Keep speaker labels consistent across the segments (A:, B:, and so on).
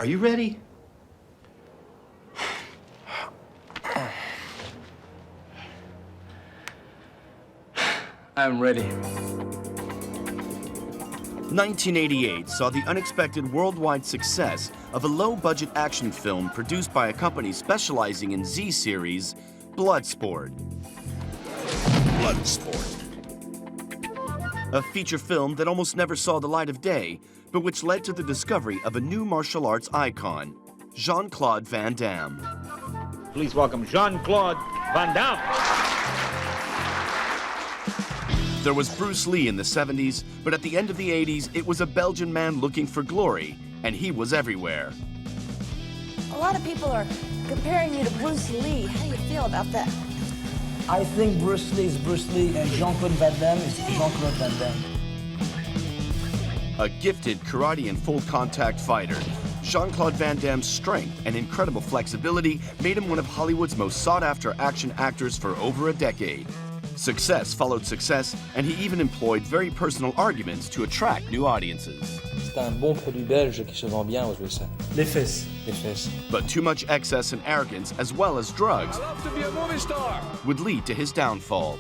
A: Are you ready?
B: I'm ready.
C: 1988 saw the unexpected worldwide success of a low-budget action film produced by a company specializing in Z-series, Bloodsport.
A: Bloodsport.
C: A feature film that almost never saw the light of day, but which led to the discovery of a new martial arts icon, Jean-Claude Van Damme.
D: Please welcome Jean-Claude Van Damme.
C: There was Bruce Lee in the 70s, but at the end of the 80s, it was a Belgian man looking for glory, and he was everywhere.
E: A lot of people are comparing you to Bruce Lee. How do you feel about that?
F: I think Bruce Lee is Bruce Lee and Jean-Claude Van Damme is Jean-Claude Van Damme.
C: A gifted karate and full contact fighter, Jean-Claude Van Damme's strength and incredible flexibility made him one of Hollywood's most sought-after action actors for over a decade. Success followed success, and he even employed very personal arguments to attract new audiences.
G: C'est un bon produit belge qui se vend bien aux USA.
F: Les fesses.
G: Les fesses.
C: But too much excess and arrogance, as well as drugs,
B: I love to be a movie star.
C: would lead to his downfall.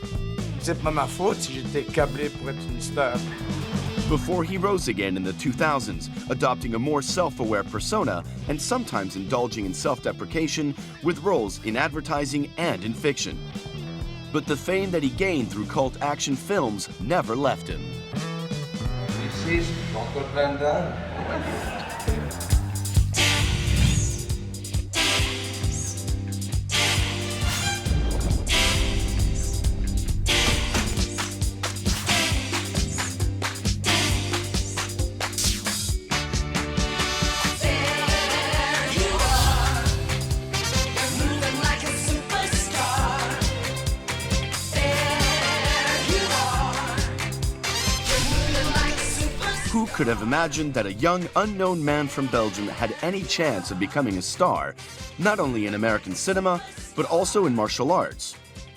H: C'est pas ma faute si j'étais câblé pour être une star.
C: Before he rose again in the 2000s, adopting a more self-aware persona and sometimes indulging in self-deprecation with roles in advertising and in fiction. But the fame that he gained through cult action films never left him.
H: This is Jean-Claude Van Damme.
C: Who could have imagined that a young, unknown man from Belgium had any chance of becoming a star, not only in American cinema, but also in martial arts?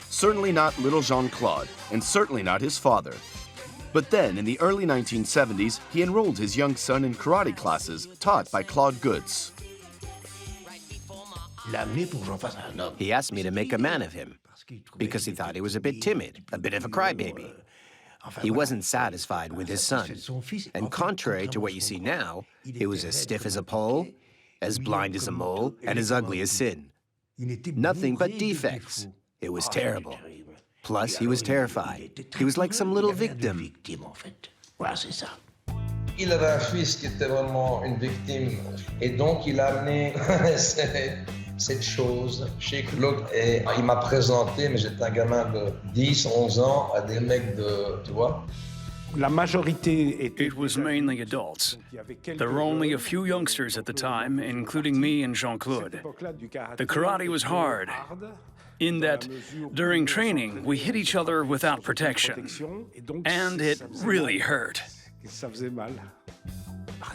C: Certainly not little Jean-Claude, and certainly not his father. But then, in the early 1970s, he enrolled his young son in karate classes taught by Claude Goetz.
I: He asked me to make a man of him because he thought he was a bit timid, a bit of a crybaby. He wasn't satisfied with his son, and contrary to what you see now, he was as stiff as a pole, as blind as a mole, and as ugly as sin. Nothing but defects. It was terrible. Plus, he was terrified. He was like some little victim.
H: Il avait un fils qui était vraiment une victime, et donc il a amené cette chose chez Claude, et il m'a présenté, mais j'étais un gamin de 10, 11 ans, à des mecs de, tu vois.
J: La majorité était...
K: It was mainly adults. There were only a few youngsters at the time, including me and Jean-Claude. The karate was hard, in that during training, we hit each other without protection, and it really hurt.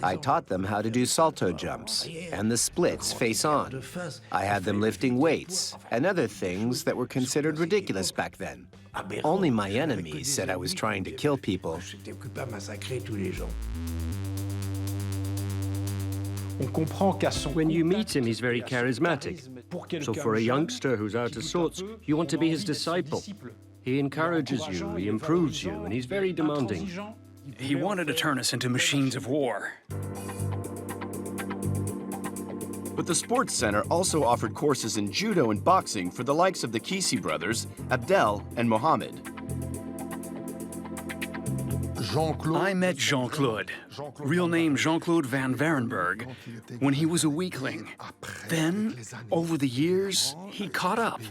I: I taught them how to do salto jumps and the splits face on. I had them lifting weights and other things that were considered ridiculous back then. Only my enemies said I was trying to kill people.
L: When you meet him, he's very charismatic. So for a youngster who's out of sorts, you want to be his disciple. He encourages you, he improves you, and he's very demanding.
K: He wanted to turn us into machines of war.
C: But the Sports Center also offered courses in judo and boxing for the likes of the Kisi brothers, Abdel and Mohammed.
K: I met Jean-Claude, real name Jean-Claude Van Varenberg, when he was a weakling. Then, over the years, he caught up.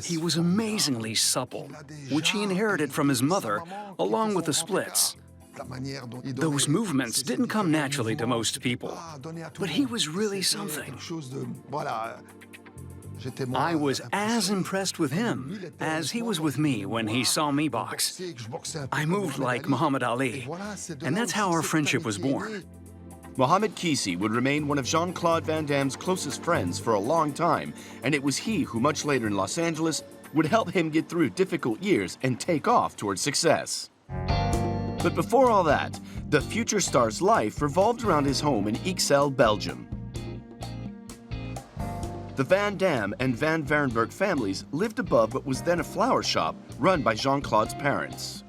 K: He was amazingly supple, which he inherited from his mother, along with the splits. Those movements didn't come naturally to most people, but he was really something. I was as impressed with him as he was with me when he saw me box. I moved like Muhammad Ali, and that's how our friendship was born.
C: Mohammed Kisi would remain one of Jean-Claude Van Damme's closest friends for a long time, and it was he who, much later in Los Angeles, would help him get through difficult years and take off towards success. But before all that, the future star's life revolved around his home in Ixelles, Belgium. The Van Damme and Van Varenberg families lived above what was then a flower shop run by Jean-Claude's parents.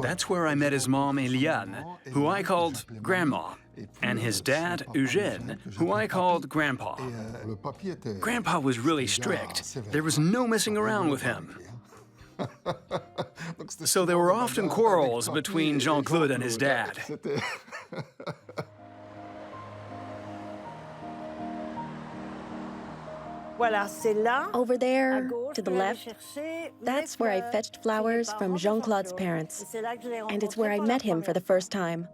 K: That's where I met his mom, Eliane, who I called Grandma, and his dad, Eugène, who I called Grandpa. Grandpa was really strict. There was no messing around with him. So there were often quarrels between Jean-Claude and his dad.
A: Over there, to the left, that's where I fetched flowers from Jean-Claude's parents. And it's where I met him for the first time.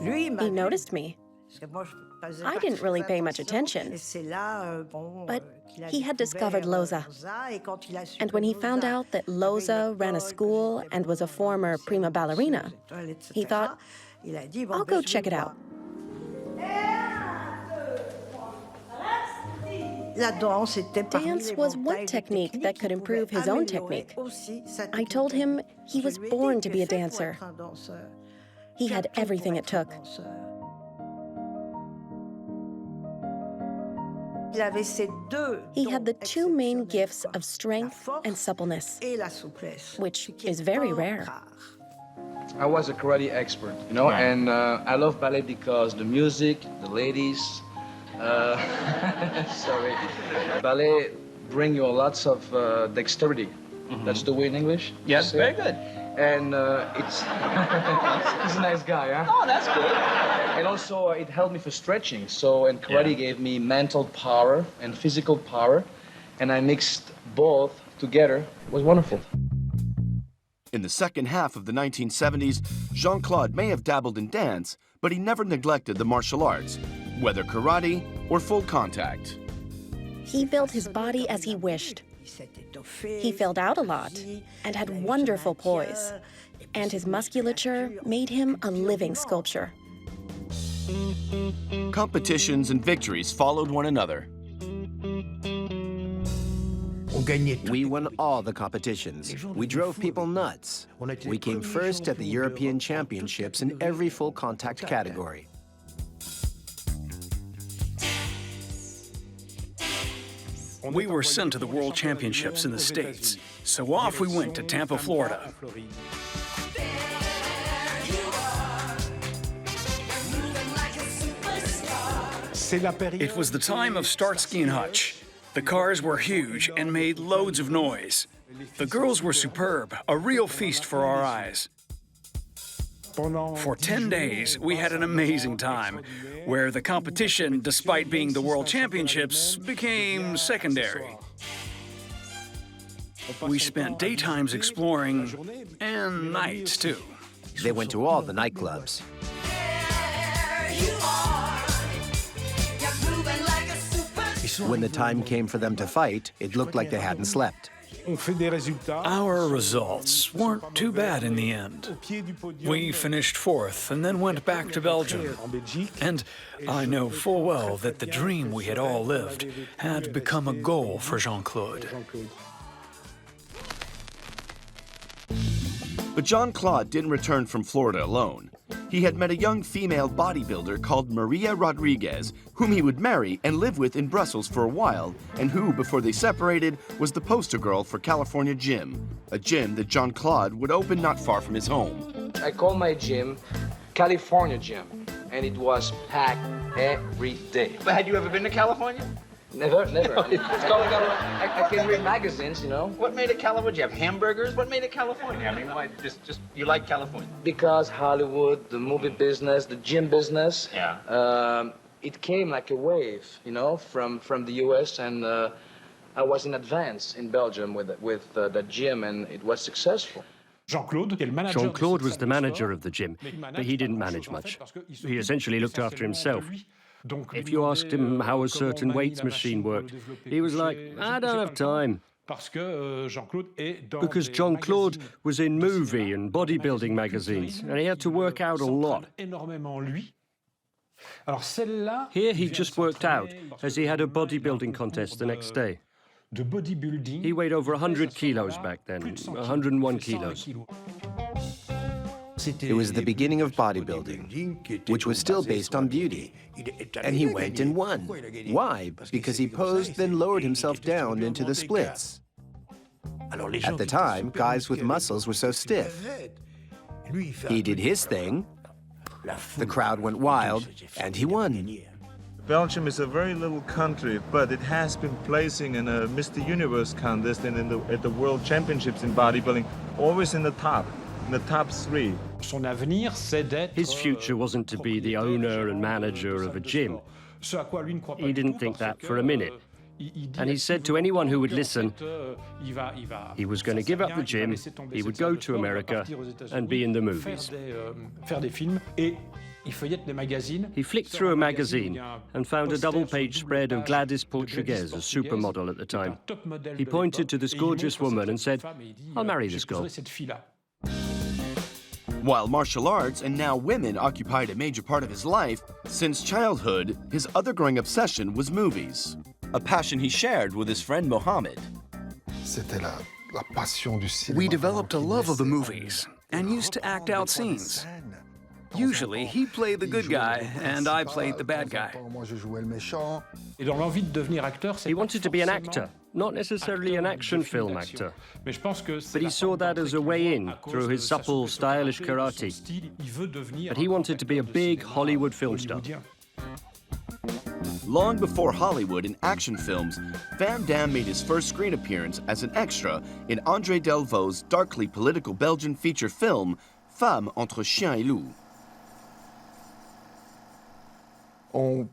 A: He noticed me. I didn't really pay much attention, but he had discovered Loza. And when he found out that Loza ran a school and was a former prima ballerina, he thought, I'll go check it out. Dance was one technique that could improve his own technique. I told him he was born to be a dancer. He had everything it took. He had the two main gifts of strength and suppleness, which is very rare.
B: I was a karate expert, you know, and I love ballet because the music, the ladies, sorry, ballet bring you lots of dexterity. That's the way in English?
D: Yes, very good.
B: And it's he's a nice guy, huh?
D: Oh, that's good.
B: And also it helped me for stretching. So, and karate gave me mental power and physical power, and I mixed both together. It was wonderful.
C: In the second half of the 1970s, Jean-Claude may have dabbled in dance, but he never neglected the martial arts, whether karate or full contact.
A: He built his body as he wished. He filled out a lot and had wonderful poise, and his musculature made him a living sculpture.
C: Competitions and victories followed one another.
I: We won all the competitions. We drove people nuts. We came first at the European Championships in every full contact category.
K: We were sent to the World Championships in the States, so off we went to Tampa, Florida. It was the time of Starsky and Hutch. The cars were huge and made loads of noise. The girls were superb, a real feast for our eyes. For 10 days, we had an amazing time, where the competition, despite being the World Championships, became secondary. We spent daytimes exploring, and nights too.
I: They went to all the nightclubs. When the time came for them to fight, it looked like they hadn't slept.
K: Our results weren't too bad in the end. We finished fourth and then went back to Belgium. And I know full well that the dream we had all lived had become a goal for Jean-Claude.
C: But Jean-Claude didn't return from Florida alone. He had met a young female bodybuilder called Maria Rodriguez, whom he would marry and live with in Brussels for a while, and who, before they separated, was the poster girl for California Gym, a gym that Jean-Claude would open not far from his home.
B: I call my gym California Gym, and it was packed every day.
D: But had you ever been to California?
B: Never. I can read magazines, you know.
D: What made it California? You have hamburgers? What made it California? I mean, why, just you like California?
B: Because Hollywood, the movie business, the gym business, it came like a wave, you know, from the U.S. and I was in advance in Belgium with the gym, and it was successful.
L: Jean-Claude was the manager of the gym, but he didn't manage much. He essentially looked after himself. If you asked him how a certain weights machine worked, he was like, I don't have time. Because Jean-Claude was in movie and bodybuilding magazines, and he had to work out a lot. Here he just worked out, as he had a bodybuilding contest the next day. He weighed over 100 kilos back then, 101 kilos.
I: It was the beginning of bodybuilding, which was still based on beauty. And he went and won. Why? Because he posed, then lowered himself down into the splits. At the time, guys with muscles were so stiff. He did his thing, the crowd went wild, and he won.
M: Belgium is a very little country, but it has been placing in a Mr. Universe contest and at the World Championships in bodybuilding, always in the top 3.
L: His future wasn't to be the owner and manager of a gym. He didn't think that for a minute. And he said to anyone who would listen, he was going to give up the gym, he would go to America and be in the movies. He flicked through a magazine and found a double-page spread of Gladys Portugues, a supermodel at the time. He pointed to this gorgeous woman and said, "I'll marry this girl."
C: While martial arts and now women occupied a major part of his life, since childhood, his other growing obsession was movies, a passion he shared with his friend Mohammed.
K: We developed a love of the movies and used to act out scenes. Usually, he played the good guy, and I played the bad guy.
L: He wanted to be an actor, not necessarily an action film actor. But he saw that as a way in through his supple, stylish karate. But he wanted to be a big Hollywood film star.
C: Long before Hollywood and action films, Van Damme made his first screen appearance as an extra in André Delvaux's darkly political Belgian feature film, Femme entre chien et loup.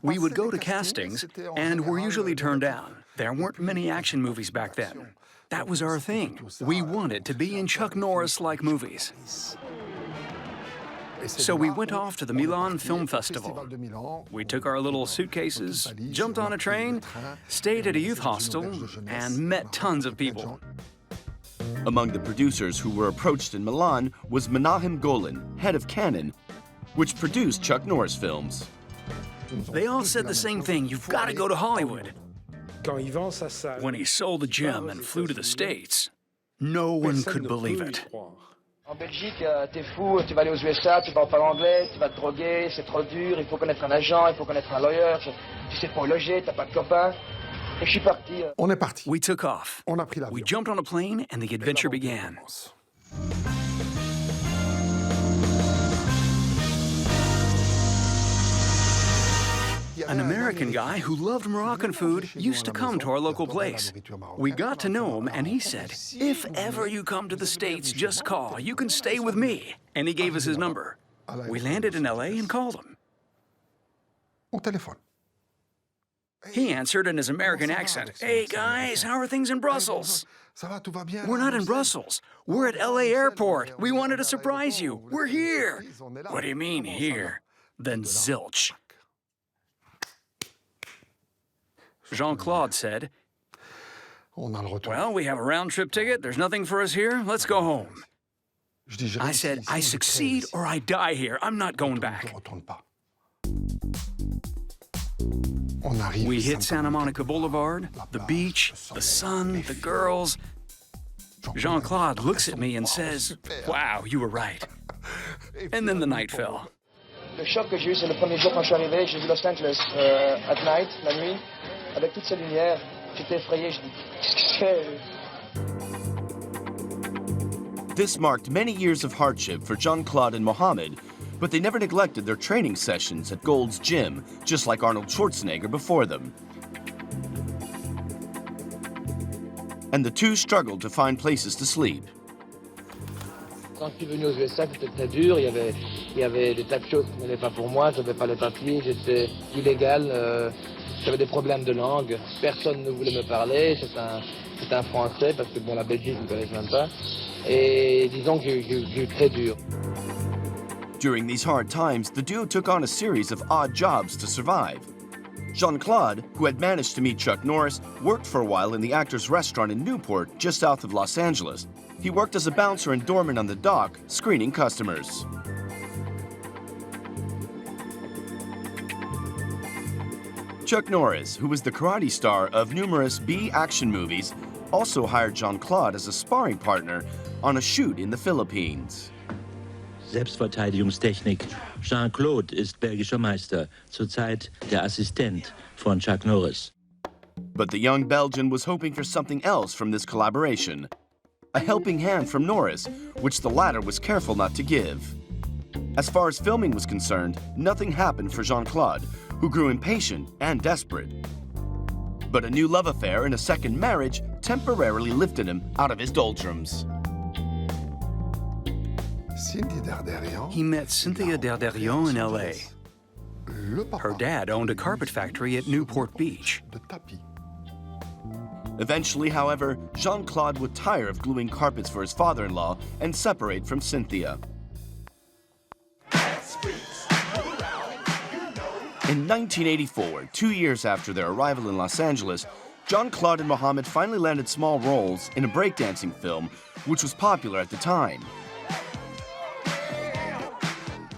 K: We would go to castings, and were usually turned down. There weren't many action movies back then. That was our thing. We wanted to be in Chuck Norris-like movies. So we went off to the Milan Film Festival. We took our little suitcases, jumped on a train, stayed at a youth hostel, and met tons of people.
C: Among the producers who were approached in Milan was Menahem Golan, head of Canon, which produced Chuck Norris films.
K: They all said the same thing: you've got to go to Hollywood. When he sold the gym and flew to the States, no one could believe it.
B: En Belgique, t'es fou, tu vas aller aux USA, tu vas parler anglais, tu vas te droguer, c'est trop dur, il faut connaître un agent, il faut connaître un lawyer, tu sais pas où loger, t'as pas de copains. Et je suis parti.
K: On est parti. We took off. We jumped on a plane and the adventure began. An American guy who loved Moroccan food used to come to our local place. We got to know him, and he said, "If ever you come to the States, just call. You can stay with me." And he gave us his number. We landed in LA and called him. He answered in his American accent, "Hey guys, how are things in Brussels?" "We're not in Brussels. We're at LA Airport. We wanted to surprise you. We're here." "What do you mean, here?" Then zilch. Jean-Claude said, "Well, we have a round-trip ticket. There's nothing for us here. Let's go home." I said, "I succeed or I die here. I'm not going back." We hit Santa Monica Boulevard, the beach, the sun, the girls. Jean-Claude looks at me and says, "Wow, you were right." And then the night fell.
B: Le choc que j'ai eu, c'est le premier jour quand je suis arrivé, j'ai vu Los Angeles at night, la nuit, avec toutes ces lumières. J'étais effrayé, je dis, qu'est-ce que c'est?
C: This marked many years of hardship for Jean-Claude and Mohammed, but they never neglected their training sessions at Gold's Gym, just like Arnold Schwarzenegger before them. And the two struggled to find places to sleep.
B: Quand je suis venu aux USA, c'était très dur. Il y avait des tas de choses qui n'allaient pas pour moi. Je n'avais pas les papiers, j'étais illégal. J'avais des problèmes de langue. Personne ne voulait me parler. C'était un Français parce que bon, la Belgique, je ne connaissais même pas. Et disons que j'ai eu très dur.
C: During these hard times, the duo took on a series of odd jobs to survive. Jean-Claude, who had managed to meet Chuck Norris, worked for a while in the Actors Restaurant in Newport, just south of Los Angeles. He worked as a bouncer and doorman on the dock, screening customers. Chuck Norris, who was the karate star of numerous B action movies, also hired Jean-Claude as a sparring partner on a shoot in the Philippines.
N: Selbstverteidigungstechnik. Jean-Claude ist belgischer Meister, zurzeit der Assistent von Chuck Norris.
C: But the young Belgian was hoping for something else from this collaboration. A helping hand from Norris, which the latter was careful not to give. As far as filming was concerned, nothing happened for Jean-Claude, who grew impatient and desperate. But a new love affair and a second marriage temporarily lifted him out of his doldrums.
K: He met Cynthia Derderion in L.A. Her dad owned a carpet factory at Newport Beach.
C: Eventually, however, Jean-Claude would tire of gluing carpets for his father-in-law and separate from Cynthia. In 1984, 2 years after their arrival in Los Angeles, Jean-Claude and Mohammed finally landed small roles in a breakdancing film, which was popular at the time.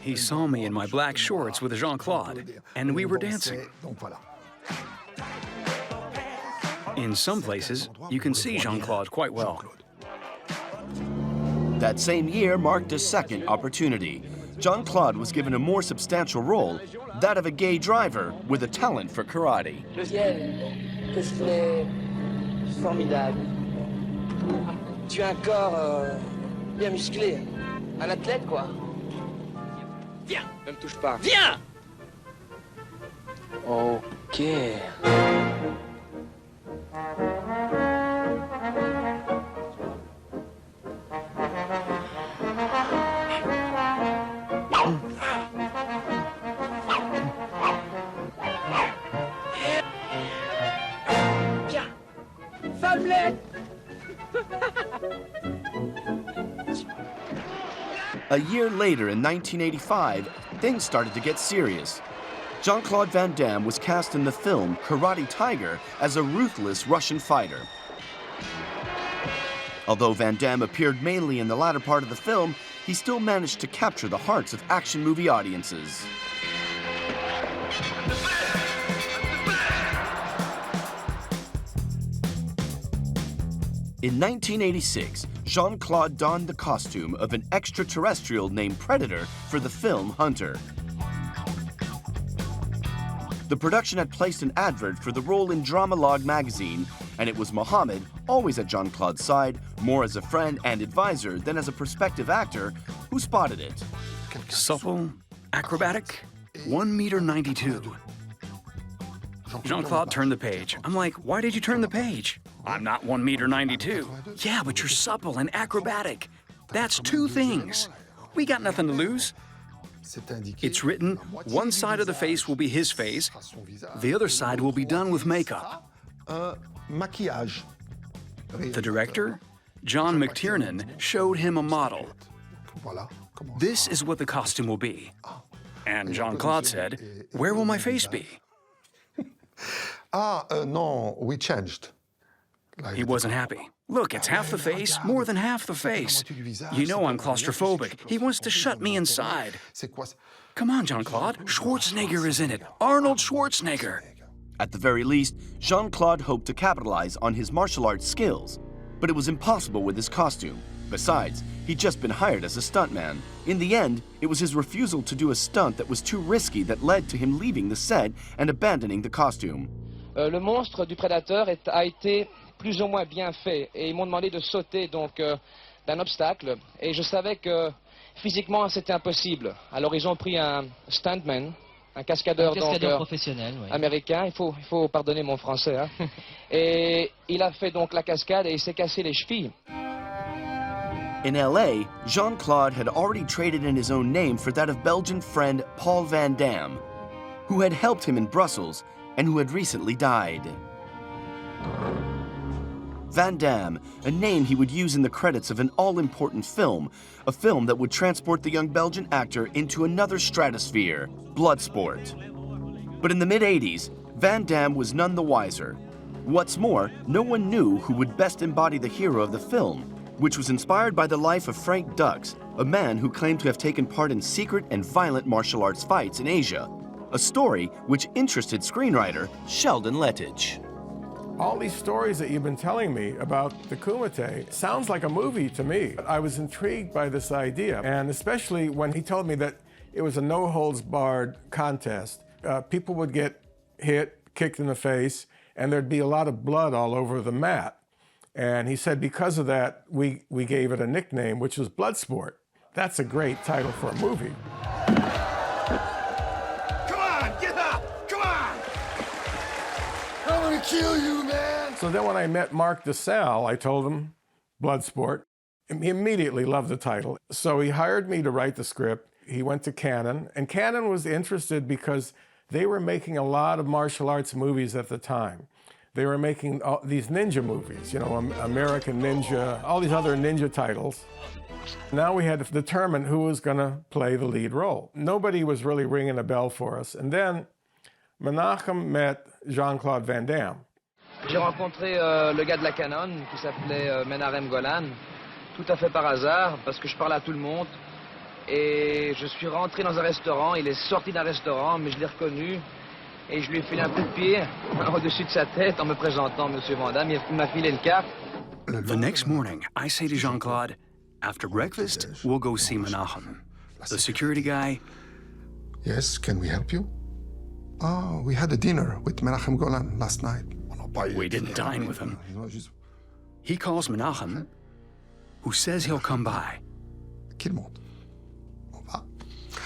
K: He saw me in my black shorts with Jean-Claude, and we were dancing. In some places, you can see Jean-Claude quite well.
C: That same year marked a second opportunity. Jean-Claude was given a more substantial role, that of a gay driver with a talent for karate.
F: Le ciel, qu'est-ce qu'il est formidable. Tu as un corps bien musclé, un athlète quoi. Viens, ne me touche pas. Viens. Ok.
C: A year later, in 1985, things started to get serious. Jean-Claude Van Damme was cast in the film Karate Tiger as a ruthless Russian fighter. Although Van Damme appeared mainly in the latter part of the film, he still managed to capture the hearts of action movie audiences. In 1986, Jean-Claude donned the costume of an extraterrestrial named Predator for the film Hunter. The production had placed an advert for the role in Dramalog magazine, and it was Mohammed, always at Jean-Claude's side, more as a friend and advisor than as a prospective actor, who spotted it.
K: Supple, acrobatic, 1.92 meters. Jean-Claude turned the page. I'm like, why did you turn the page? I'm not 1.92 meters. Yeah, but you're supple and acrobatic. That's two things. We got nothing to lose. It's written, one side of the face will be his face, the other side will be done with makeup. The director, John McTiernan, showed him a model. This is what the costume will be. And Jean-Claude said, where will my face be?
O: No, we changed.
K: He wasn't happy. Look, it's half the face, more than half the face. You know I'm claustrophobic. He wants to shut me inside. Come on, Jean-Claude. Schwarzenegger is in it. Arnold Schwarzenegger.
C: At the very least, Jean-Claude hoped to capitalize on his martial arts skills, but it was impossible with his costume. Besides, he'd just been hired as a stuntman. In the end, it was his refusal to do a stunt that was too risky that led to him leaving the set and abandoning the costume.
B: Le monstre du prédateur a été plus ou moins bien fait et ils m'ont demandé de sauter donc d'un obstacle et je savais que physiquement c'était impossible. Alors ils ont pris un stuntman, un cascadeur
P: professionnel, oui.
B: Américain, il faut pardonner mon français, hein. Et il a fait donc la cascade et il s'est cassé les chevilles.
C: In LA, Jean-Claude had already traded in his own name for that of Belgian friend Paul Van Damme, who had helped him in Brussels and who had recently died. Van Damme, a name he would use in the credits of an all-important film, a film that would transport the young Belgian actor into another stratosphere, Bloodsport. But in the mid-'80s, Van Damme was none the wiser. What's more, no one knew who would best embody the hero of the film, which was inspired by the life of Frank Dux, a man who claimed to have taken part in secret and violent martial arts fights in Asia, a story which interested screenwriter Sheldon Lettich.
J: all these stories that you've been telling me about the Kumite sounds like a movie to me. I was intrigued by this idea, and especially when he told me that it was a no-holds-barred contest. People would get hit, kicked in the face, and there'd be a lot of blood all over the mat. And he said because of that, we gave it a nickname, which was Bloodsport. That's a great title for a movie.
O: Come on, get up! Come on! I'm gonna kill you, man!
J: So then when I met Marc DeSalle, I told him Bloodsport. He immediately loved the title. So he hired me to write the script. He went to Cannon, and Cannon was interested because they were making a lot of martial arts movies at the time. They were making these ninja movies, you know, American Ninja, all these other ninja titles. Now we had to determine who was going to play the lead role. Nobody was really ringing a bell for us. And then Menachem met Jean-Claude Van Damme.
B: J'ai rencontré le gars de la Canon qui s'appelait Menachem Golan, tout à fait par hasard, parce que je parlais à tout le monde. Et je suis rentré dans un restaurant, il est sorti d'un restaurant, mais je l'ai reconnu. Et je lui ai filé un coup de pied au-dessus de sa tête en me présentant, Monsieur Van Damme. Il m'a filé le cap.
K: The next morning, I say to Jean-Claude, after breakfast, we'll go see Menachem. The security guy.
O: Yes, can we help you? Oh, we had a dinner with Menachem Golan last night.
K: We didn't dine with him. He calls Menachem, who says he'll come by.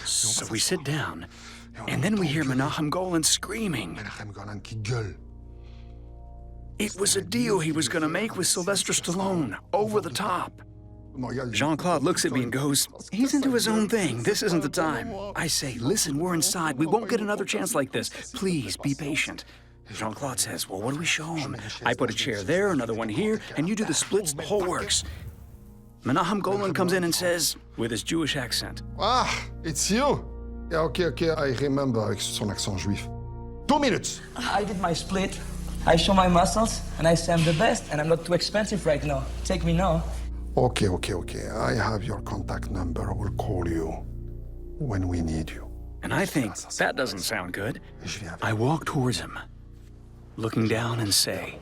K: So we sit down, and then we hear Menachem Golan screaming. It was a deal he was going to make with Sylvester Stallone, over the top. Jean-Claude looks at me and goes, he's into his own thing. This isn't the time. I say, listen, we're inside. We won't get another chance like this. Please, be patient. Jean-Claude says, well, what do we show him? I put a chair there, another one here, and you do the splits, the whole works. Menachem Golan comes in and says, with his Jewish accent.
O: Ah, it's you? Yeah, okay, I remember avec son accent juif. 2 minutes.
F: I did my split. I show my muscles, and I say I'm the best, and I'm not too expensive right now. Take me now.
O: Okay. I have your contact number. We'll call you when we need you.
K: And I think, that doesn't sound good. I walk towards him, looking down and say,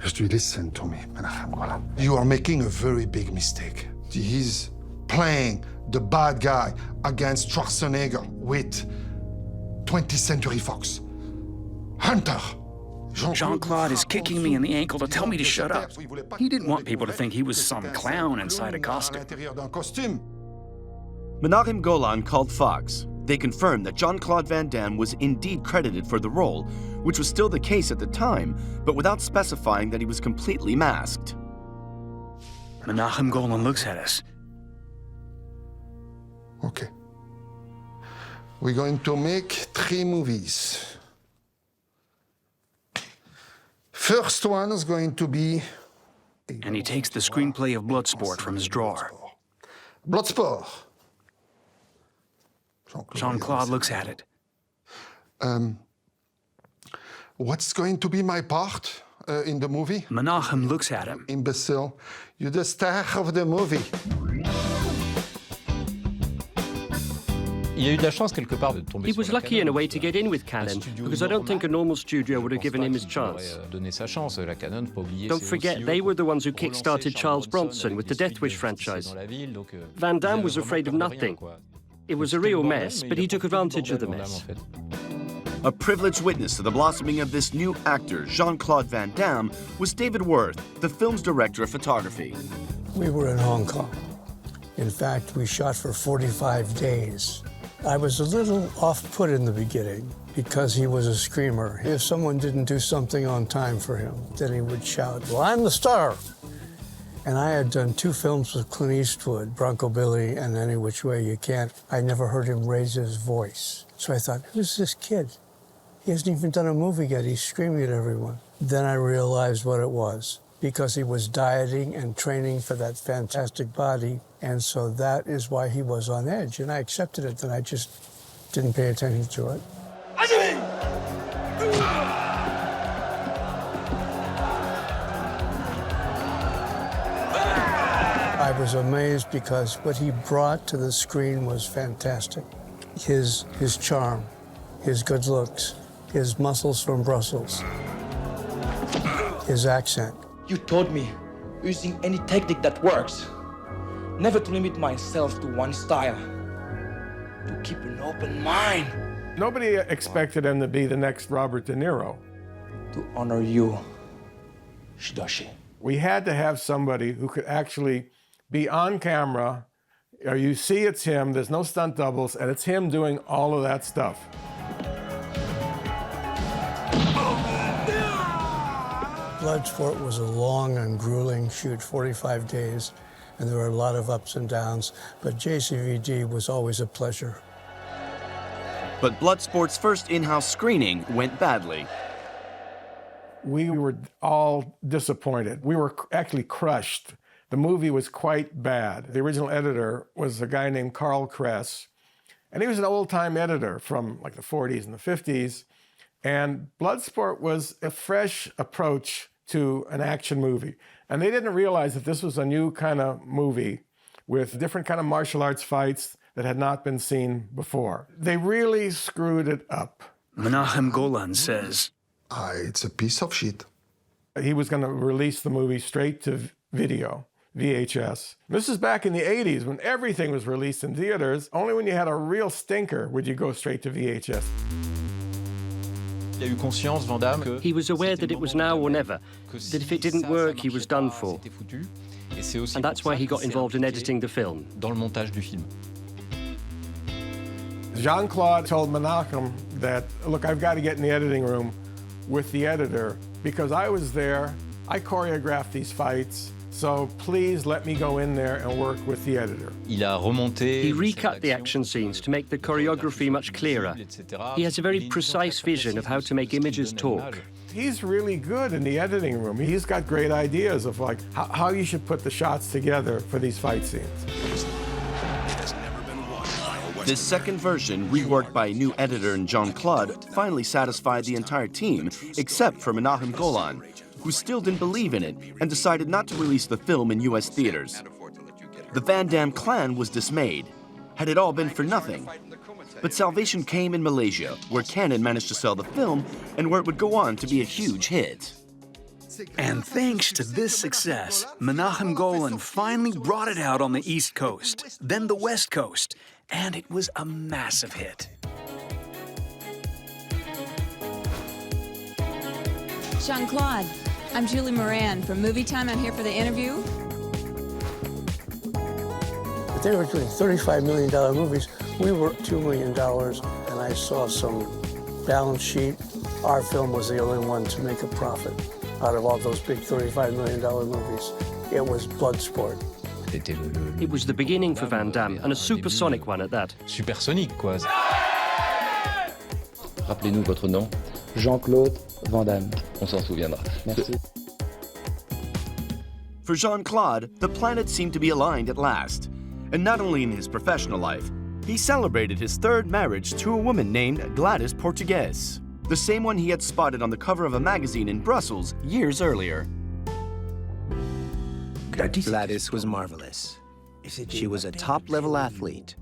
O: Just listen to me, Menachem Golan. You are making a very big mistake. He's playing the bad guy against Schwarzenegger with 20th Century Fox. Hunter.
K: Jean-Claude is kicking me in the ankle to tell me to shut up. He didn't want people to think he was some clown inside a costume.
C: Menachem Golan called Fox. They confirmed that Jean-Claude Van Damme was indeed credited for the role, which was still the case at the time, but without specifying that he was completely masked.
K: Menachem Golan looks at us.
O: Okay. We're going to make 3 movies. First one is going to be...
K: And he takes the screenplay of Bloodsport from his drawer.
O: Bloodsport.
K: Jean-Claude looks at it.
O: What's going to be my part in the movie?
K: Menachem looks at him.
O: Imbecile. You're the star of the movie.
L: He was lucky in a way to get in with Cannon, because I don't think a normal studio would have given him his chance. Don't forget, they were the ones who kick-started Charles Bronson with the Death Wish franchise. Van Damme was afraid of nothing. It was a real mess, but he took advantage of the mess.
C: A privileged witness to the blossoming of this new actor, Jean-Claude Van Damme, was David Worth, the film's director of photography.
P: We were in Hong Kong. In fact, we shot for 45 days. I was a little off-put in the beginning because he was a screamer. If someone didn't do something on time for him, then he would shout, well, I'm the star. And I had done 2 films with Clint Eastwood, Bronco Billy and Any Which Way You Can't. I never heard him raise his voice. So I thought, who's this kid? He hasn't even done a movie yet. He's screaming at everyone. Then I realized what it was, because he was dieting and training for that fantastic body. And so that is why he was on edge. And I accepted it, and I just didn't pay attention to it. I was amazed because what he brought to the screen was fantastic. His charm, his good looks, his muscles from Brussels. his accent.
F: You taught me using any technique that works. Never to limit myself to one style. To keep an open mind.
J: Nobody expected him to be the next Robert De Niro.
F: To honor you, Shidoshi.
J: We had to have somebody who could actually be on camera, or you see it's him, there's no stunt doubles, and it's him doing all of that stuff.
P: Bloodsport was a long and grueling shoot, 45 days, and there were a lot of ups and downs, but JCVD was always a pleasure.
C: But Bloodsport's first in-house screening went badly.
J: We were all disappointed. We were actually crushed. The movie was quite bad. The original editor was a guy named Carl Kress, and he was an old-time editor from like the 40s and the 50s. And Bloodsport was a fresh approach to an action movie. And they didn't realize that this was a new kind of movie with different kind of martial arts fights that had not been seen before. They really screwed it up.
K: Menachem Golan says,
O: it's a piece of shit.
J: He was going to release the movie straight to video, VHS. This is back in the 80s when everything was released in theaters. Only when you had a real stinker would you go straight to VHS.
L: He was aware that it was now or never, that if it didn't work, he was done for. And that's why he got involved in editing the film.
J: Jean-Claude told Menachem that, look, I've got to get in the editing room with the editor because I was there, I choreographed these fights, so please let me go in there and work with the editor.
L: He recut the action scenes to make the choreography much clearer. He has a very precise vision of how to make images talk.
J: He's really good in the editing room. He's got great ideas of like how you should put the shots together for these fight scenes.
C: This second version, reworked by a new editor in Jean-Claude, finally satisfied the entire team, except for Menachem Golan, who still didn't believe in it and decided not to release the film in US theaters. The Van Damme clan was dismayed. Had it all been for nothing? But salvation came in Malaysia, where Cannon managed to sell the film and where it would go on to be a huge hit.
K: And thanks to this success, Menachem Golan finally brought it out on the East Coast, then the West Coast, and it was a massive hit.
Q: Jean-Claude, I'm Julie Moran from Movie Time. I'm here for the interview.
P: If they were doing $35 million movies, we were $2 million, and I saw some balance sheet. Our film was the only one to make a profit out of all those big $35 million movies. It was Bloodsport.
L: It was the beginning for Van Damme, and a supersonic one at that.
R: Supersonique, quoi.
F: Rappelez-nous votre nom. Jean-Claude Van Damme. On s'en souviendra. Merci.
C: For Jean-Claude, the planets seemed to be aligned at last. And not only in his professional life, he celebrated his third marriage to a woman named Gladys Portugues, the same one he had spotted on the cover of a magazine in Brussels years earlier.
I: Gladys was marvelous. She was a top-level athlete.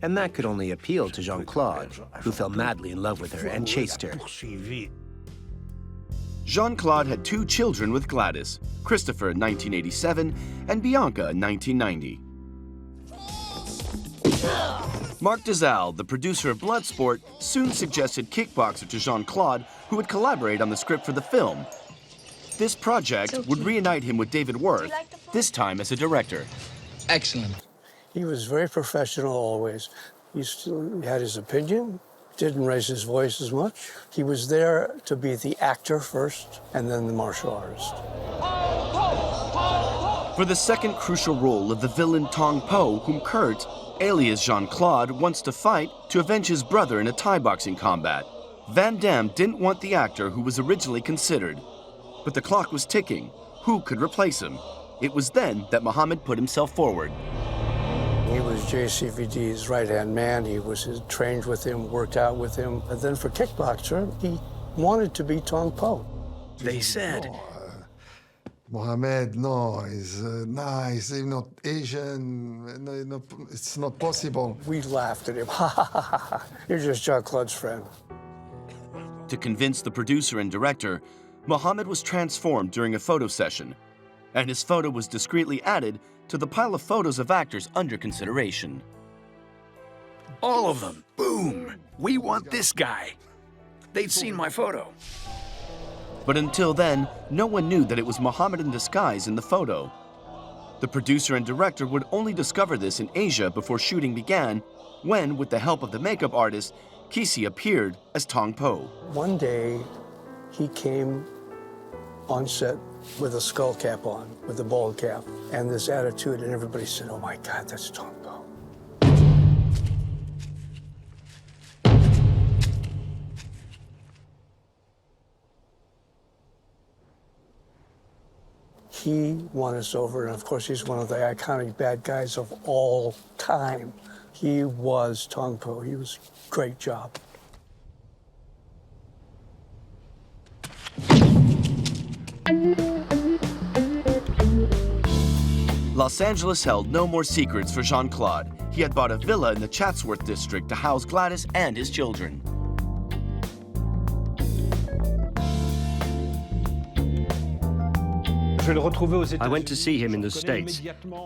I: And that could only appeal to Jean-Claude, who fell madly in love with her and chased her.
C: Jean-Claude had 2 children with Gladys, Christopher in 1987 and Bianca in 1990. Marc Dizal, the producer of Bloodsport, soon suggested Kickboxer to Jean-Claude, who would collaborate on the script for the film. This project would reunite him with David Worth, this time as a director.
F: Excellent.
P: He was very professional always. He still had his opinion, didn't raise his voice as much. He was there to be the actor first and then the martial artist.
C: For the second crucial role of the villain Tong Po, whom Kurt, alias Jean-Claude, wants to fight to avenge his brother in a Thai boxing combat, Van Damme didn't want the actor who was originally considered. But the clock was ticking. Who could replace him? It was then that Mohammed put himself forward.
P: He was JCVD's right-hand man. He was trained with him, worked out with him. And then for Kickboxer, he wanted to be Tong Po.
K: They said,
O: Mohammed, no, he's nice, he's not Asian, no, it's not possible.
P: We laughed at him. Ha ha ha ha. You're just Jean-Claude's friend.
C: To convince the producer and director, Mohammed was transformed during a photo session, and his photo was discreetly added to the pile of photos of actors under consideration.
K: All of them. Boom. We want this guy. They'd seen my photo.
C: But until then, no one knew that it was Mohammed in disguise in the photo. The producer and director would only discover this in Asia before shooting began, when, with the help of the makeup artist, Kisi appeared as Tong Po.
P: One day, he came on set with a skull cap on, with a bald cap, and this attitude, and everybody said, "Oh my God, that's Tong Po." He won us over, and of course, he's one of the iconic bad guys of all time. He was Tong Po. He was a great job.
C: Los Angeles held no more secrets for Jean-Claude. He had bought a villa in the Chatsworth district to house Gladys and his children.
L: I went to see him in the States.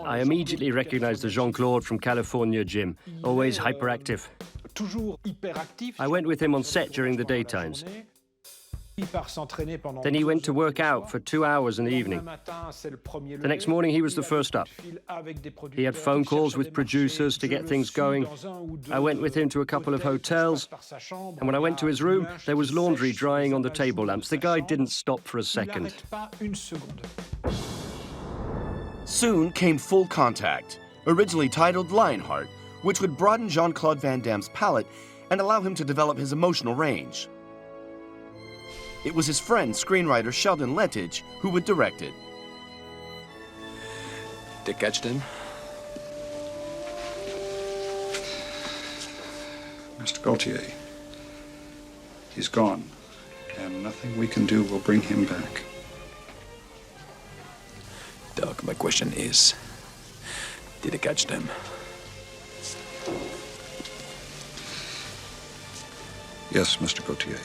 L: I immediately recognized the Jean-Claude from California gym, always hyperactive. I went with him on set during the daytimes. Then he went to work out for 2 hours in the evening. The next morning, he was the first up. He had phone calls with producers to get things going. I went with him to a couple of hotels, and when I went to his room, there was laundry drying on the table lamps. The guy didn't stop for a second.
C: Soon came Full Contact, originally titled Lionheart, which would broaden Jean-Claude Van Damme's palette and allow him to develop his emotional range. It was his friend, screenwriter Sheldon Lettich, who would direct it.
R: They catched him?
S: Mr. Gaultier, he's gone, and nothing we can do will bring him back.
R: Doc, my question is, did they catch them?
S: Yes, Mr. Gaultier.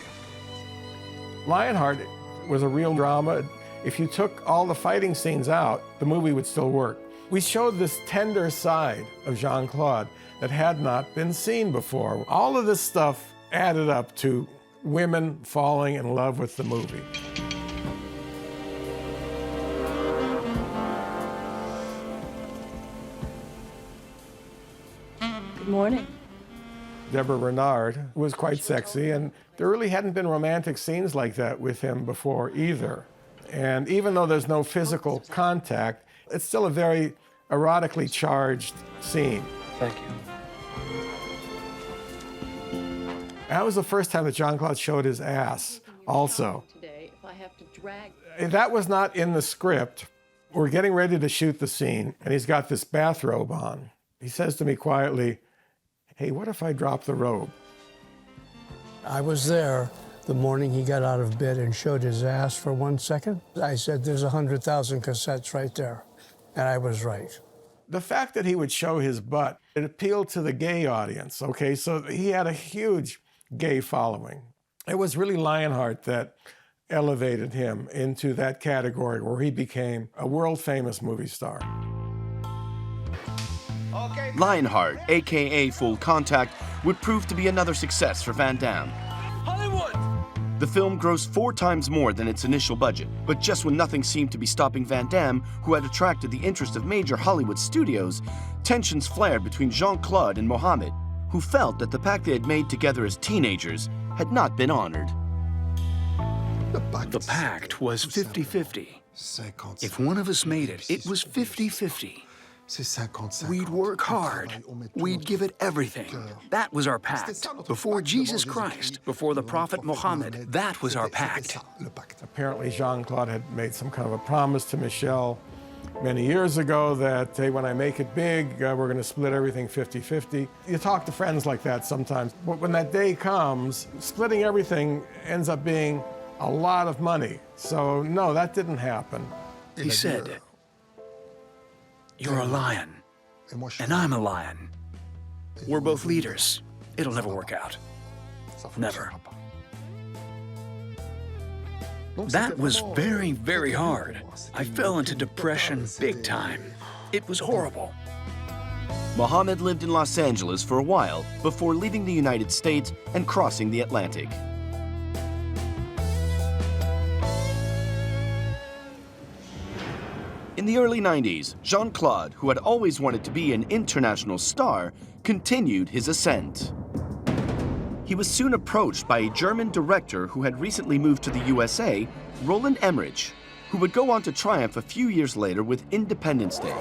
J: Lionheart was a real drama. If you took all the fighting scenes out, the movie would still work. We showed this tender side of Jean-Claude that had not been seen before. All of this stuff added up to women falling in love with the movie.
E: Good morning.
J: Deborah Renard was quite sexy, and there really hadn't been romantic scenes like that with him before either. And even though there's no physical contact, it's still a very erotically charged scene.
G: Thank you.
J: That was the first time that Jean-Claude showed his ass also. That was not in the script. We're getting ready to shoot the scene, and he's got this bathrobe on. He says to me quietly, "Hey, what if I drop the robe?"
P: I was there the morning he got out of bed and showed his ass for 1 second. I said, "There's 100,000 cassettes right there." And I was right.
J: The fact that he would show his butt, it appealed to the gay audience, okay? So he had a huge gay following. It was really Lionheart that elevated him into that category where he became a world-famous movie star.
C: Lionheart, aka Full Contact, would prove to be another success for Van Damme.
F: Hollywood!
C: The film grossed 4 times more than its initial budget, but just when nothing seemed to be stopping Van Damme, who had attracted the interest of major Hollywood studios, tensions flared between Jean-Claude and Mohammed, who felt that the pact they had made together as teenagers had not been honored.
K: The pact was 50-50. If one of us made it, it was 50-50. We'd work hard. We'd give it everything. That was our pact. Before Jesus Christ, before the Prophet Muhammad, that was our pact.
J: Apparently Jean-Claude had made some kind of a promise to Michelle many years ago that, hey, when I make it big, we're going to split everything 50-50. You talk to friends like that sometimes, but when that day comes, splitting everything ends up being a lot of money. So no, that didn't happen.
K: He said, "You're a lion, and I'm a lion. We're both leaders. It'll never work out. Never." That was very, very hard. I fell into depression big time. It was horrible.
C: Mohammed lived in Los Angeles for a while before leaving the United States and crossing the Atlantic. In the early 90s, Jean-Claude, who had always wanted to be an international star, continued his ascent. He was soon approached by a German director who had recently moved to the USA, Roland Emmerich, who would go on to triumph a few years later with Independence Day.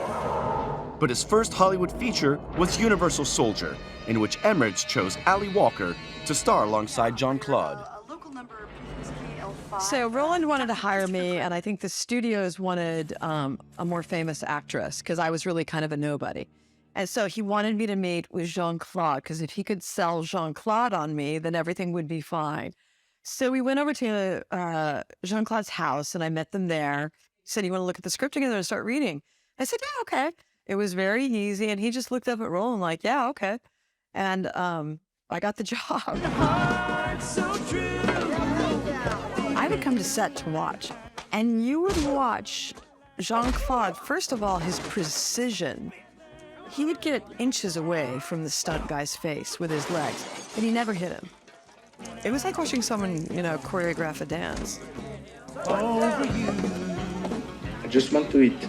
C: But his first Hollywood feature was Universal Soldier, in which Emmerich chose Ali Walker to star alongside Jean-Claude.
T: So Roland wanted to hire me, and I think the studios wanted a more famous actress, because I was really kind of a nobody. And so he wanted me to meet with Jean-Claude, because if he could sell Jean-Claude on me, then everything would be fine. So we went over to Jean-Claude's house, and I met them there. He said, "You want to look at the script together and start reading?" I said, "Yeah, okay." It was very easy, and he just looked up at Roland like, "Yeah, okay." And I got the job. I would come to set to watch, and you would watch Jean-Claude, first of all, his precision. He would get inches away from the stunt guy's face with his legs, and he never hit him. It was like watching someone, choreograph a dance.
F: I just want to eat.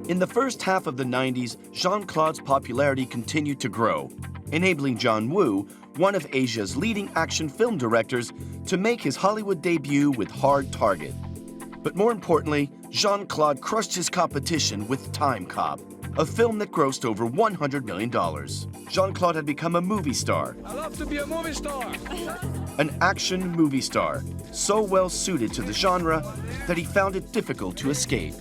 C: In the first half of the 90s, Jean-Claude's popularity continued to grow, enabling John Woo, one of Asia's leading action film directors, to make his Hollywood debut with Hard Target. But more importantly, Jean-Claude crushed his competition with Time Cop, a film that grossed over $100 million. Jean-Claude had become a movie star.
K: I love to be a movie star.
C: An action movie star, so well suited to the genre that he found it difficult to escape.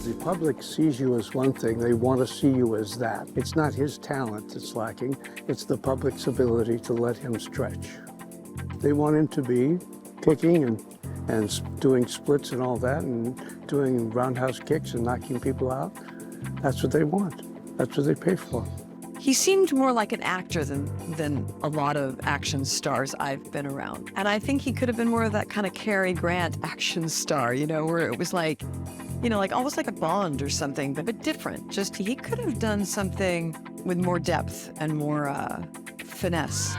P: The public sees you as one thing, they want to see you as that. It's not his talent that's lacking, it's the public's ability to let him stretch. They want him to be kicking and doing splits and all that, and doing roundhouse kicks and knocking people out. That's what they want. That's what they pay for.
T: He seemed more like an actor than a lot of action stars I've been around. And I think he could have been more of that kind of Cary Grant action star, where it was like, like almost like a Bond or something, but different. Just he could have done something with more depth and more finesse.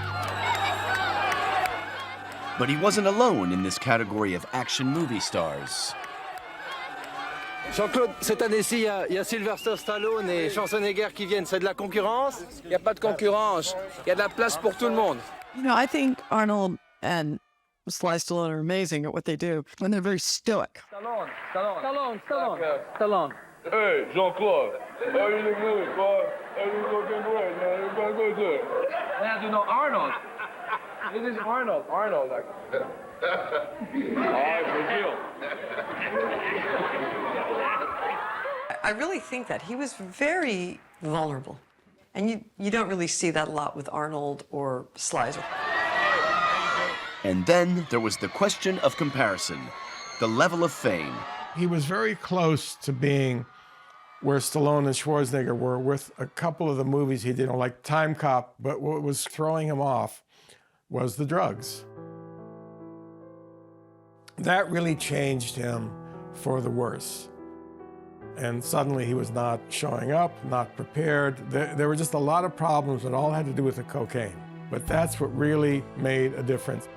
C: But he wasn't alone in this category of action movie stars.
U: Jean-Claude, cette année-ci, il y a Sylvester Stallone et Schwarzenegger qui viennent. C'est de la concurrence? Il n'y a pas de concurrence. Il y a de la place pour tout le monde.
T: I think Arnold and Sly Stallone are amazing at what they do, and they're very stoic.
U: Stallone.
V: Hey, Jean-Claude. How you look good, boy? How you looking great, man? Everybody good.
B: Yeah, you know Arnold. This is Arnold. Arnold.
V: All right, Brazil.
T: I really think that he was very vulnerable. And you don't really see that a lot with Arnold or Sly.
C: And then there was the question of comparison, the level of fame.
J: He was very close to being where Stallone and Schwarzenegger were with a couple of the movies he did, like Time Cop, but what was throwing him off was the drugs. That really changed him for the worse. And suddenly he was not showing up, not prepared. There were just a lot of problems that all had to do with the cocaine. But that's what really made a difference.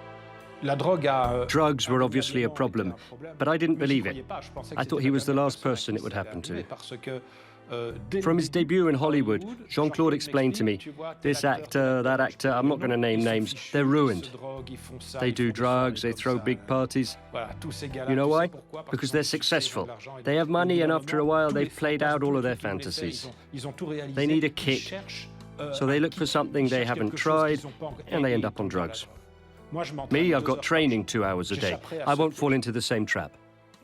L: Drugs were obviously a problem, but I didn't believe it. I thought he was the last person it would happen to. From his debut in Hollywood, Jean-Claude explained to me, this actor, that actor, I'm not going to name names, they're ruined. They do drugs, they throw big parties. You know why? Because they're successful. They have money, and after a while, they've played out all of their fantasies. They need a kick, so they look for something they haven't tried, and they end up on drugs. Me, I've got training 2 hours a day. I won't fall into the same trap.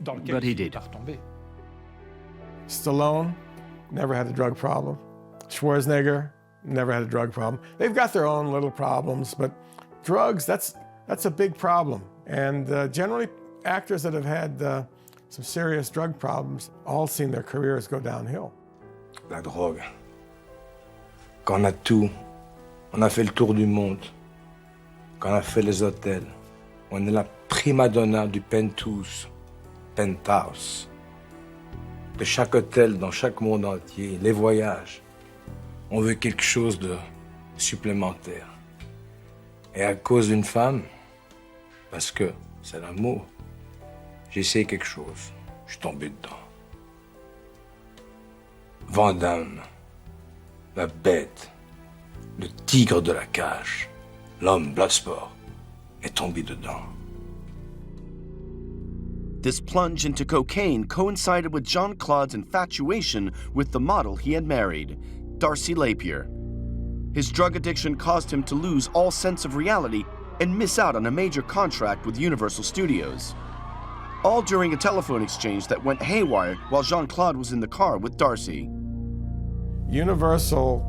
L: But he did.
J: Stallone never had a drug problem. Schwarzenegger never had a drug problem. They've got their own little problems, but drugs, that's a big problem. And generally, actors that have had some serious drug problems all seen their careers go downhill.
W: La drogue. Quand on a tout, on a fait le tour du monde. Quand on a fait les hôtels, on est là prima donna du penthouse, penthouse, de chaque hôtel dans chaque monde entier, les voyages. On veut quelque chose de supplémentaire. Et à cause d'une femme, parce que c'est l'amour, j'ai essayé quelque chose. Je suis tombé dedans. Van Damme, la bête, le tigre de la cage, l'homme Bloodsport, est tombé dedans.
C: This plunge into cocaine coincided with Jean-Claude's infatuation with the model he had married, Darcy Lapierre. His drug addiction caused him to lose all sense of reality and miss out on a major contract with Universal Studios. All during a telephone exchange that went haywire while Jean-Claude was in the car with Darcy.
J: Universal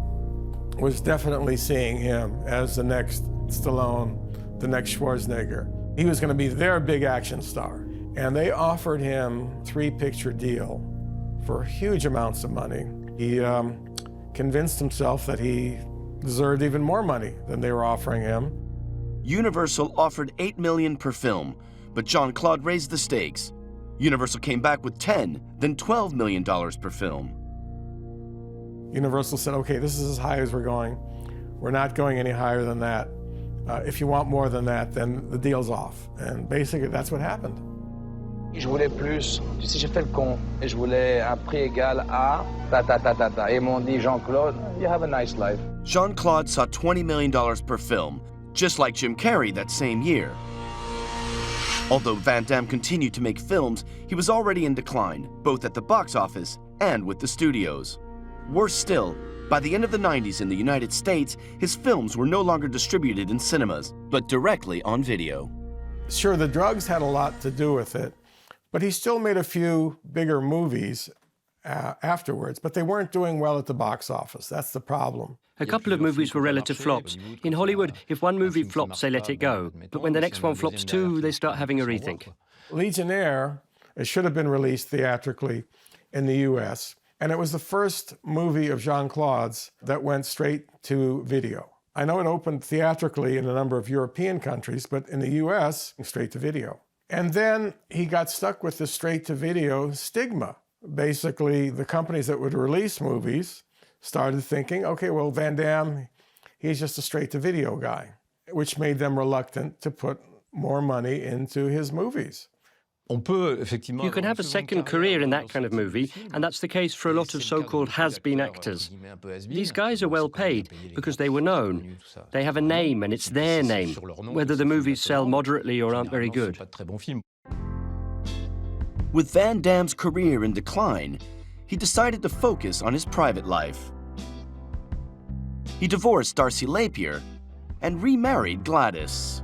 J: was definitely seeing him as the next Stallone, the next Schwarzenegger. He was going to be their big action star. And they offered him a 3-picture deal for huge amounts of money. He convinced himself that he deserved even more money than they were offering him.
C: Universal offered $8 million per film, but Jean-Claude raised the stakes. Universal came back with $10, then $12 million per film.
J: Universal said, okay, this is as high as we're going. We're not going any higher than that. If you want more than that, then the deal's off. And basically, that's what happened.
B: Je voulais plus. Tu sais, j'ai fait le con. Et je voulais un prix égal à ta. Et ils m'ont dit, Jean-Claude, you have a nice life.
C: Jean-Claude saw $20 million per film, just like Jim Carrey that same year. Although Van Damme continued to make films, he was already in decline, both at the box office and with the studios. Worse still, by the end of the 90s in the United States, his films were no longer distributed in cinemas, but directly on video.
J: Sure, the drugs had a lot to do with it, but he still made a few bigger movies afterwards, but they weren't doing well at the box office. That's the problem.
L: A couple of movies were relative flops. In Hollywood, if one movie flops, they let it go. But when the next one flops too, they start having a rethink.
J: Legionnaire, it should have been released theatrically in the US, and it was the first movie of Jean-Claude's that went straight to video. I know it opened theatrically in a number of European countries, but in the US, straight to video. And then he got stuck with the straight to video stigma. Basically, the companies that would release movies started thinking, okay, well, Van Damme, he's just a straight to video guy, which made them reluctant to put more money into his movies.
L: You can have a second career in that kind of movie, and that's the case for a lot of so-called has-been actors. These guys are well paid because they were known. They have a name, and it's their name, whether the movies sell moderately or aren't very good.
C: With Van Damme's career in decline, he decided to focus on his private life. He divorced Darcy Lapierre and remarried Gladys.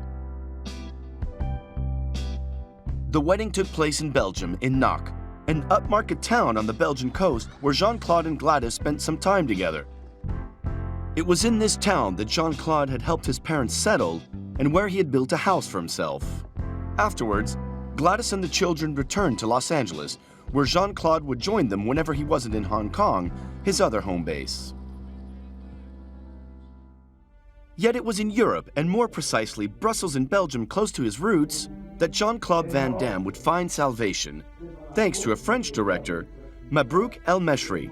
C: The wedding took place in Belgium, in Knock, an upmarket town on the Belgian coast where Jean-Claude and Gladys spent some time together. It was in this town that Jean-Claude had helped his parents settle and where he had built a house for himself. Afterwards, Gladys and the children returned to Los Angeles, where Jean-Claude would join them whenever he wasn't in Hong Kong, his other home base. Yet it was in Europe, and more precisely Brussels and Belgium close to his roots, that Jean-Claude Van Damme would find salvation, thanks to a French director, Mabrouk El Meshri.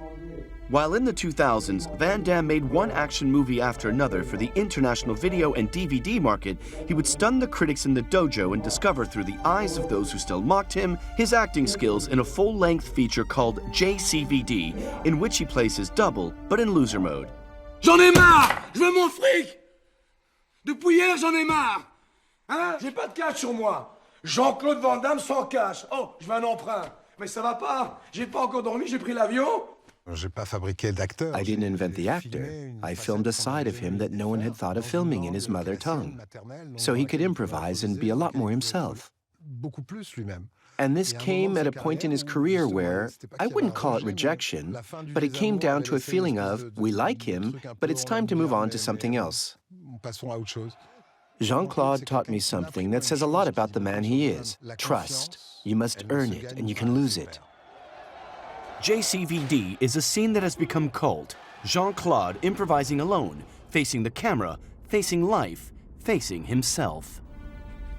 C: While in the 2000s, Van Damme made one action movie after another for the international video and DVD market, he would stun the critics in the dojo and discover through the eyes of those who still mocked him his acting skills in a full-length feature called JCVD, in which he plays his double, but in loser mode.
A: J'en ai marre! Je veux mon fric! Depuis hier, j'en ai marre! Hein? J'ai pas de cash sur moi. Jean-Claude Van Damme sans cash. Oh, je veux un emprunt. Mais ça va pas. J'ai pas encore dormi, j'ai pris l'avion.
I: I didn't invent the actor. I filmed a side of him that no one had thought of filming in his mother tongue. So he could improvise and be a lot more himself. And this came at a point in his career where, I wouldn't call it rejection, but it came down to a feeling of, we like him, but it's time to move on to something else. Jean-Claude taught me something that says a lot about the man he is. Trust. You must earn it, and you can lose it.
C: JCVD is a scene that has become cult. Jean-Claude improvising alone, facing the camera, facing life, facing himself.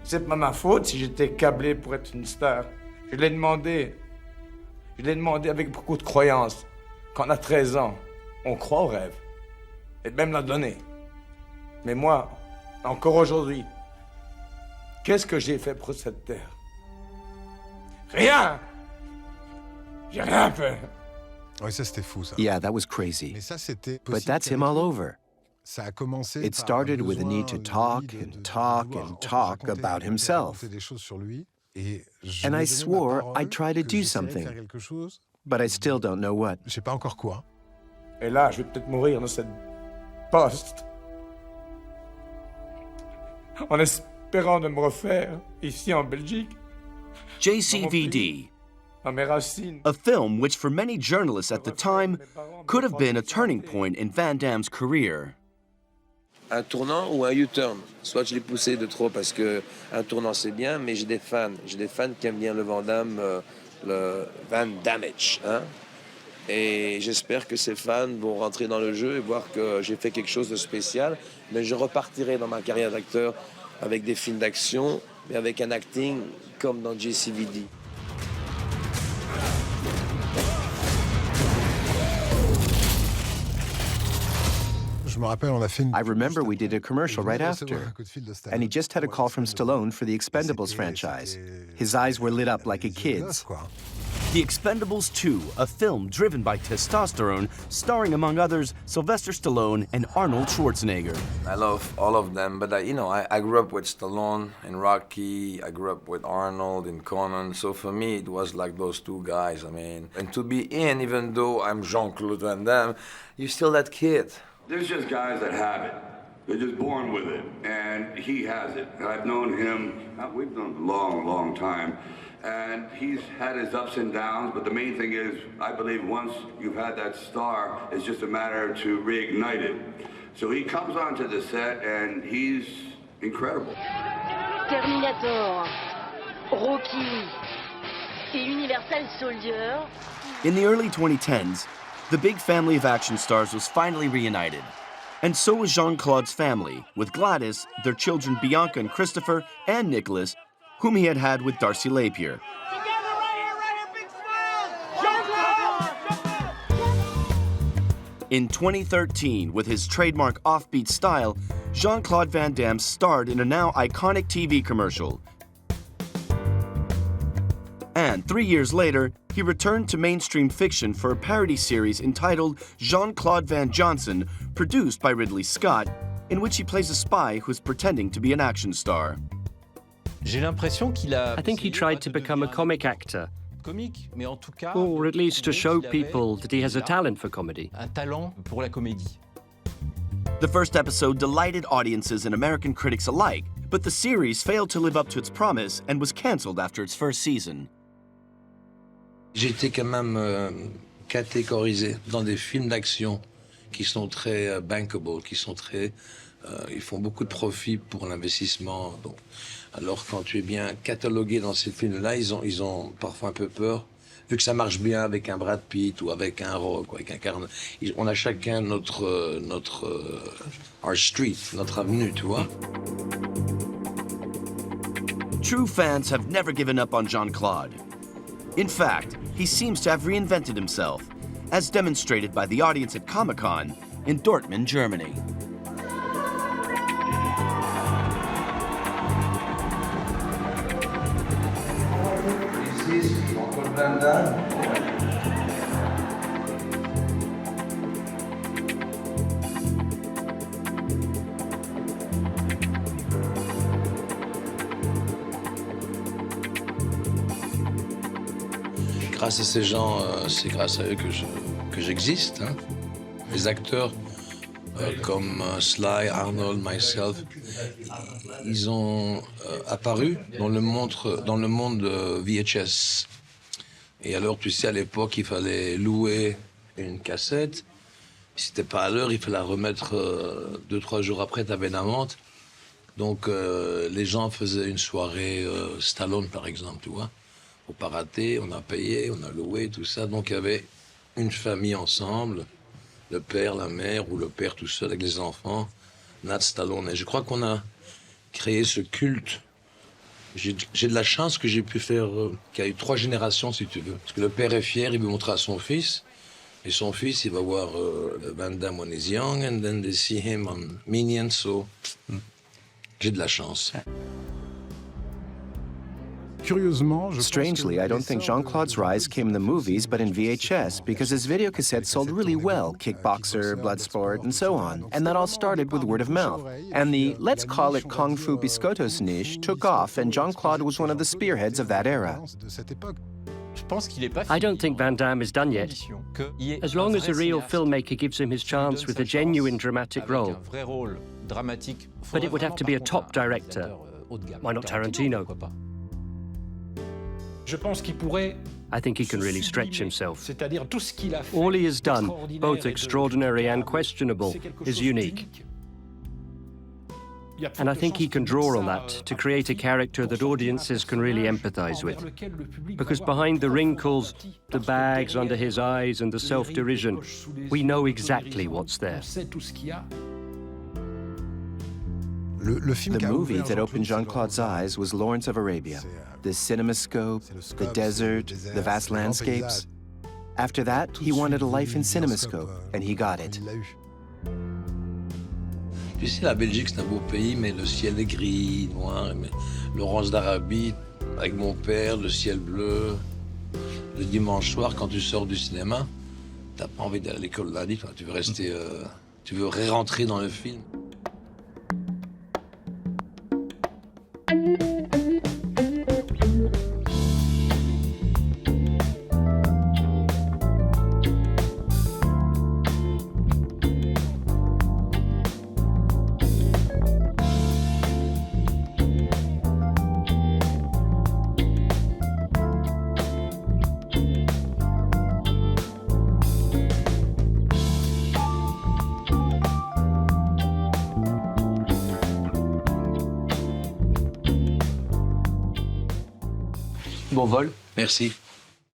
W: C'est pas ma faute si j'étais câblé pour être une star. Je l'ai demandé. Je l'ai demandé avec beaucoup de croyance. Quand on a 13 ans, on croit au rêve. Et même l'a donné. Mais moi, encore aujourd'hui, qu'est-ce que j'ai fait pour cette terre? Rien! J'ai rien fait.
D: Ouais, ça c'était fou, ça.
I: Yeah, that was crazy.
D: Mais ça, c'était
I: But that's him all over.
D: Ça a commencé
I: It
D: par
I: started
D: un
I: with a need to talk
D: besoin
I: and
D: de
I: talk
D: vouloir
I: and talk
D: raconter,
I: about himself.
D: raconter des choses sur lui. Et je
I: And
D: lui ai
I: I
D: donné ma
I: swore
D: parole
I: I'd try to
D: que
I: do
D: j'essaierais de
I: something.
D: faire quelque chose.
I: But I still don't know what.
D: Je sais pas encore quoi.
W: Et là, je vais peut-être mourir dans cette poste. En espérant de me refaire ici en Belgique.
C: JCVD,
W: Dans mes racines.
C: a film which for many journalists at the time could have been a turning point in Van Damme's career.
F: Un tournant ou un U-turn. Soit je l'ai poussé de trop parce que un tournant c'est bien, mais j'ai des fans. J'ai des fans qui aiment bien le Van Damme, le Van Damage. Hein? Et j'espère que ces fans vont rentrer dans le jeu et voir que j'ai fait quelque chose de spécial. Mais je repartirai dans ma carrière d'acteur avec des films d'action, mais avec un acting comme dans JCVD.
D: Je me rappelle, on a fait une...
I: I remember we did a commercial right after, and he just had a call from Stallone for the Expendables franchise. His eyes were lit up like a kid's.
C: The Expendables 2, a film driven by testosterone, starring among others Sylvester Stallone and Arnold Schwarzenegger.
W: I love all of them, but I grew up with Stallone in Rocky. I grew up with Arnold in Conan. So for me, it was like those two guys. I mean, and to be in, even though I'm Jean-Claude Van Damme, you're still that kid.
V: There's just guys that have it. They're just born with it, and he has it. And I've known him, we've known him a long, long time, and he's had his ups and downs, but the main thing is, I believe once you've had that star, it's just a matter to reignite it. So he comes onto the set, and he's incredible.
H: Terminator, Rocky, et Universal Soldier.
C: In the early 2010s, the big family of action stars was finally reunited. And so was Jean-Claude's family, with Gladys, their children Bianca and Christopher, and Nicholas, whom he had had with Darcy Lapier. In 2013, with his trademark offbeat style, Jean-Claude Van Damme starred in a now iconic TV commercial. And 3 years later, he returned to mainstream fiction for a parody series entitled Jean-Claude Van Johnson, produced by Ridley Scott, in which he plays a spy who is pretending to be an action star.
L: I think he tried to become a comic actor, or at least to show people that he has a talent for comedy.
C: The first episode delighted audiences and American critics alike, but the series failed to live up to its promise and was cancelled after its first season.
W: J'ai été quand même catégorisé dans des films d'action qui sont très bankable, qui sont très... ils font beaucoup de profit pour l'investissement. Donc, alors quand tu es bien catalogué dans ces films-là, ils ont parfois un peu peur, vu que ça marche bien avec un Brad Pitt ou avec un Rock, ou avec un Carne. On a chacun our street, notre avenue, tu vois.
C: True fans have never given up on Jean-Claude. In fact, he seems to have reinvented himself, as demonstrated by the audience at Comic-Con in Dortmund, Germany.
W: Ici, c'est Jean-Claude Van Damme. Grâce à ces gens, c'est grâce à eux que j'existe. Hein. Les acteurs comme Sly, Arnold, myself, ils ont apparu dans le monde VHS. Et alors, tu sais, à l'époque, il fallait louer une cassette. Si c'était pas à l'heure, il fallait la remettre 2-3 jours après, t'avais une amende. Donc, les gens faisaient une soirée Stallone, par exemple, tu vois. Faut pas rater, on a payé, on a loué, tout ça. Donc, il y avait une famille ensemble, le père, la mère, ou le père tout seul avec les enfants, Nat Stallone. Et je crois qu'on a créé ce culte J'ai de la chance que j'ai pu faire, qu'il y a eu 3 générations, si tu veux. Parce que le père est fier, il veut montrer à son fils. Et son fils, il va voir Van Damme when he's young, and then they see him on Minions, so... J'ai de la chance.
C: Strangely, I don't think Jean-Claude's rise came in the movies, but in VHS, because his videocassettes sold really well, Kickboxer, Bloodsport, and so on. And that all started with word of mouth. And the, let's call it Kung Fu Biscottos niche, took off, and Jean-Claude was one of the spearheads of that era.
L: I don't think Van Damme is done yet. As long as a real filmmaker gives him his chance with a genuine dramatic role. But it would have to be a top director. Why not Tarantino? I think he can really stretch himself. All he has done, both extraordinary and questionable, is unique. And I think he can draw on that to create a character that audiences can really empathize with. Because behind the wrinkles, the bags under his eyes, and the self-derision, we know exactly what's there.
C: The movie that opened Jean-Claude's eyes was Lawrence of Arabia. The cinemascope, the desert, the vast landscapes. After that, he wanted a life in cinemascope, and he got it.
W: Tu sais, la Belgique, c'est un beau pays, mais le ciel est gris, noir. Mais Laurence d'Arabie, avec mon père, le ciel bleu. Le dimanche soir, quand tu sors du cinéma, t'as pas envie d'aller à l'école lundi, tu veux rester... tu veux rentrer dans le film.
G: Bon vol.
W: Merci.